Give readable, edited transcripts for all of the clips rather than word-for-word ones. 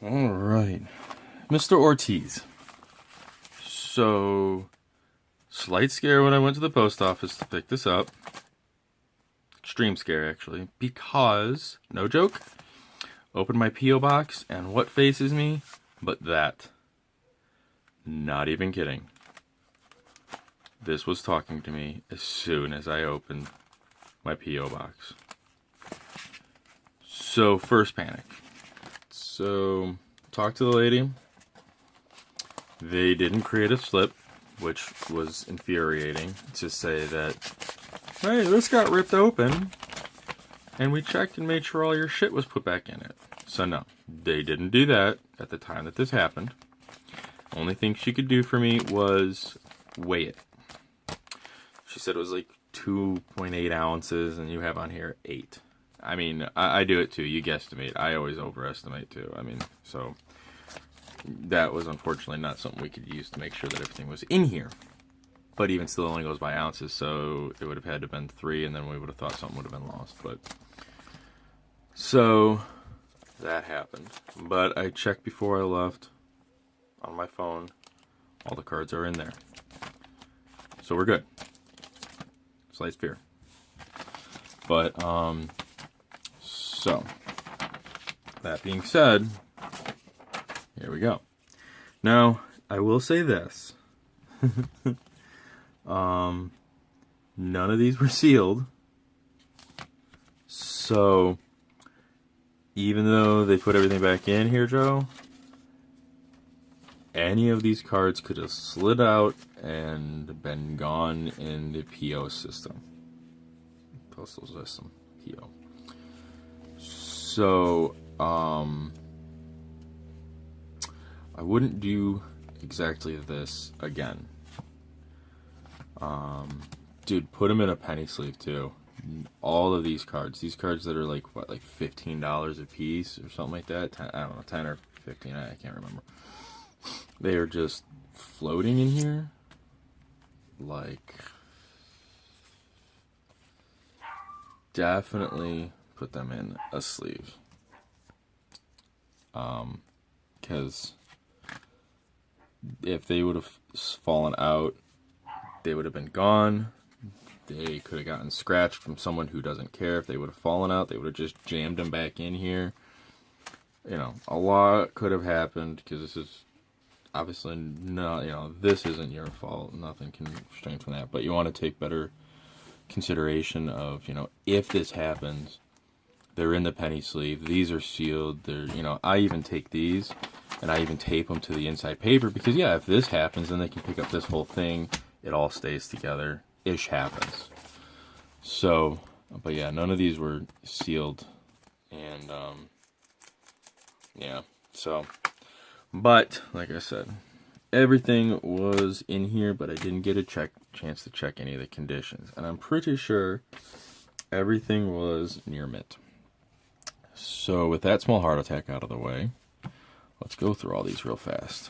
All right, Mr. Ortiz. So, slight scare when I went to the post office to pick this up. Extreme scare, actually, because, no joke, opened my P.O. box, and what faces me but that? Not even kidding. This was talking to me as soon as I opened my P.O. box. So, first panic. So, talked to the lady. They didn't create a slip, which was infuriating, to say that, hey, this got ripped open, and we checked and made sure all your shit was put back in it. So no, they didn't do that at the time that this happened. Only thing she could do for me was weigh it. She said it was like 2.8 ounces, and you have on here 8. I mean, I do it too. You guesstimate. I always overestimate too. I mean, so that was unfortunately not something we could use to make sure that everything was in here. But even still, only goes by ounces, so it would have had to have been 3, and then we would have thought something would have been lost. But so that happened. But I checked before I left on my phone. All the cards are in there, so we're good. Slight fear. But so that being said, here we go. Now I will say this. None of these were sealed. So, even though they put everything back in here, Joe, any of these cards could have slid out and been gone in the PO system. Postal system, PO. So, I wouldn't do exactly this again. Dude, put them in a penny sleeve too. All of these cards that are like what, like $15 a piece or something like that. 10, I don't know, 10 or 15. I can't remember. They are just floating in here. Like, definitely put them in a sleeve. Because if they would have fallen out, they would have been gone. They could have gotten scratched from someone who doesn't care. If they would have fallen out, they would have just jammed them back in here. You know, a lot could have happened because this is obviously not, this isn't your fault. Nothing can restrain from that. But you want to take better consideration of, if this happens, they're in the penny sleeve. These are sealed. They're, I even take these and I even tape them to the inside paper because, yeah, if this happens, then they can pick up this whole thing. It all stays together. Ish happens. So, but yeah, none of these were sealed. And, yeah, so, but, like I said, everything was in here, but I didn't get a chance to check any of the conditions. And I'm pretty sure everything was near mint. So, with that small heart attack out of the way, let's go through all these real fast.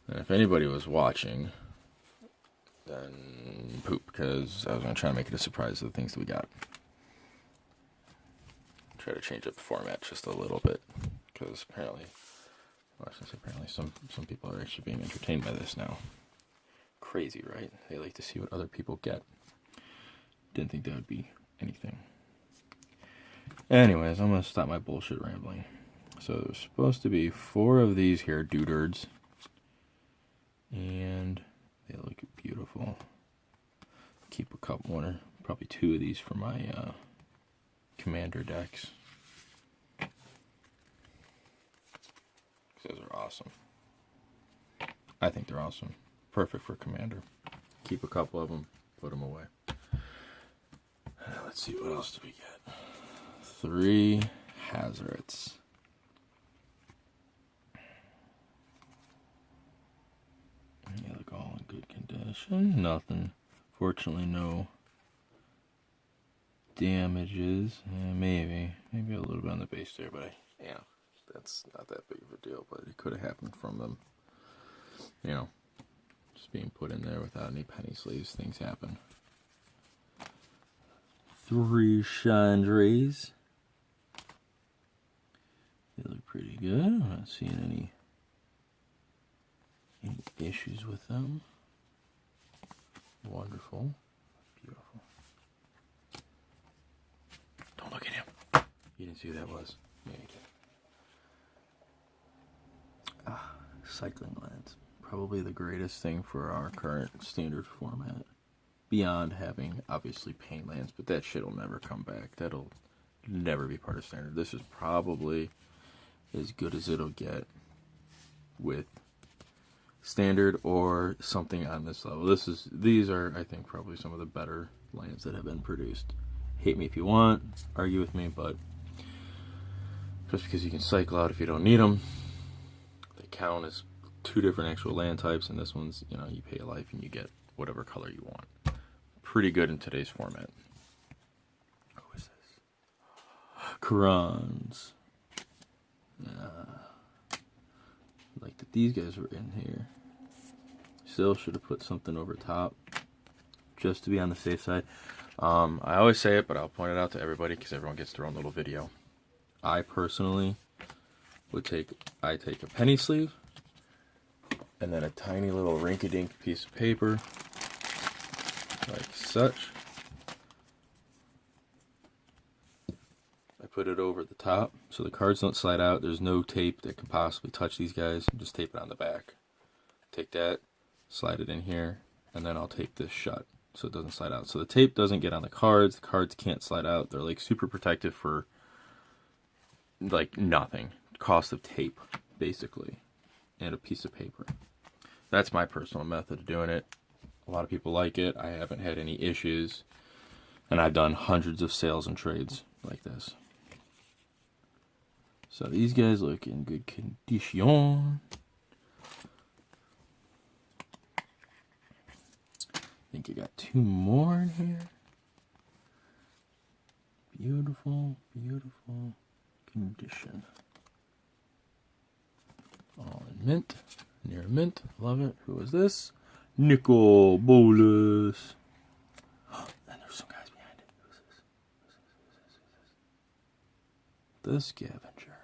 And if anybody was watching, then poop, because I was going to try to make it a surprise of the things that we got. Try to change up the format just a little bit, because apparently, some people are actually being entertained by this now. Crazy, right? They like to see what other people get. Didn't think that would be anything. Anyways, I'm going to stop my bullshit rambling. So there's supposed to be 4 of these here doodards. And they look beautiful. Keep a couple, 1 or probably 2 of these for my commander decks. Those are awesome. I think they're awesome. Perfect for commander. Keep a couple of them, put them away. Let's see, what else do we get? 3 Hazards. They look all in good condition. Nothing. Fortunately, no damages. Maybe a little bit on the base there, but that's not that big of a deal. But it could have happened from them, just being put in there without any penny sleeves. Things happen. 3 Chandres. They look pretty good. I'm not seeing any issues with them. Wonderful. Beautiful. Don't look at him. You didn't see who that was. Yeah, you did. Cycling lens. Probably the greatest thing for our current standard format. Beyond having, obviously, paint lands, but that shit will never come back. That'll never be part of standard. This is probably as good as it'll get with standard or something on this level. These are, I think, probably some of the better lands that have been produced. Hate me if you want, argue with me, but just because you can cycle out if you don't need them, they count as 2 different actual land types, and this one's, you know, you pay a life and you get whatever color you want. Pretty good in today's format. Who is this? Karans. Like that these guys were in here. Still should have put something over top just to be on the safe side. I always say it, but I'll point it out to everybody because everyone gets their own little video. I personally would take a penny sleeve and then a tiny little rinky-dink piece of paper like such. I put it over the top so the cards don't slide out. There's no tape that could possibly touch these guys. Just tape it on the back. Take that, slide it in here, and then I'll tape this shut so it doesn't slide out. So the tape doesn't get on the cards. The cards can't slide out. They're like super protective for like nothing. Cost of tape, basically, and a piece of paper. That's my personal method of doing it. A lot of people like it. I haven't had any issues, and I've done hundreds of sales and trades like this. So these guys look in good condition. I think you got 2 more in here. Beautiful, beautiful condition. All in mint, near mint. Love it. Who is this? Nicol Bolas. And there's some guys behind it. Who is this? The Scavenger.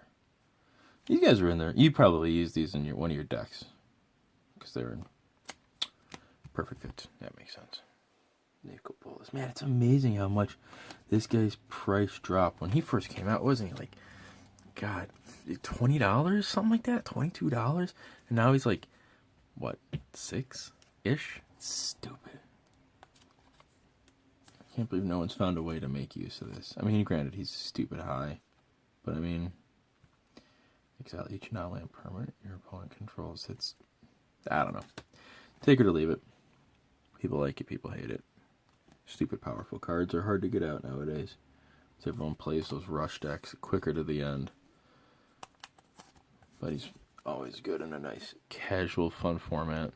These guys are in there. You probably use these in one of your decks because they're in perfect fit. That makes sense. Nicol Bolas. Man, it's amazing how much this guy's price dropped. When he first came out, wasn't he like, God, $20, something like that, $22, and now he's like, what, 6-ish? Stupid. I can't believe no one's found a way to make use of this. I mean, granted, he's stupid high, but I mean, exile each non-land permanent your opponent controls. It's, I don't know. Take it or leave it. People like it, people hate it. Stupid powerful cards are hard to get out nowadays. So everyone plays those rush decks quicker to the end. But he's always good in a nice, casual, fun format.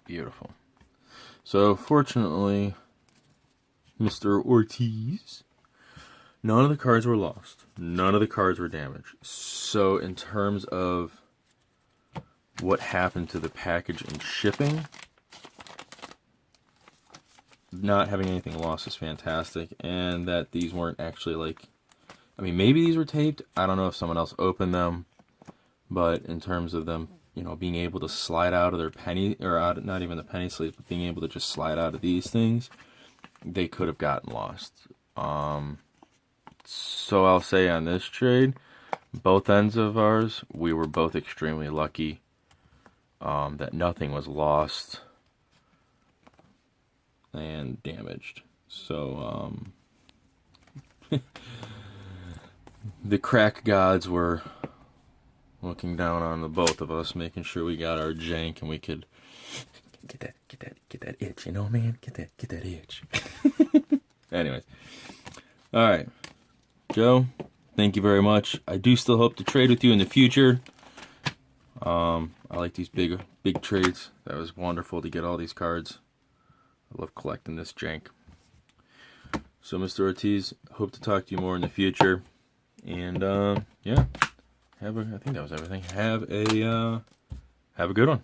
Beautiful. So, fortunately, Mr. Ortiz, none of the cards were lost. None of the cards were damaged. So, in terms of what happened to the package and shipping, not having anything lost is fantastic. And that these weren't actually like, I mean, maybe these were taped. I don't know if someone else opened them. But in terms of them, you know, being able to slide out of their penny, or out, not even the penny sleeves, but being able to just slide out of these things, they could have gotten lost. So I'll say on this trade, both ends of ours, we were both extremely lucky that nothing was lost and damaged. So the crack gods were looking down on the both of us, making sure we got our jank and we could get that itch, you know, man, get that itch. Anyways, all right, Joe, thank you very much. I do still hope to trade with you in the future. I like these big trades. That was wonderful to get all these cards. I love collecting this jank. So, Mr. Ortiz, hope to talk to you more in the future. And yeah, I think that was everything. Have a good one.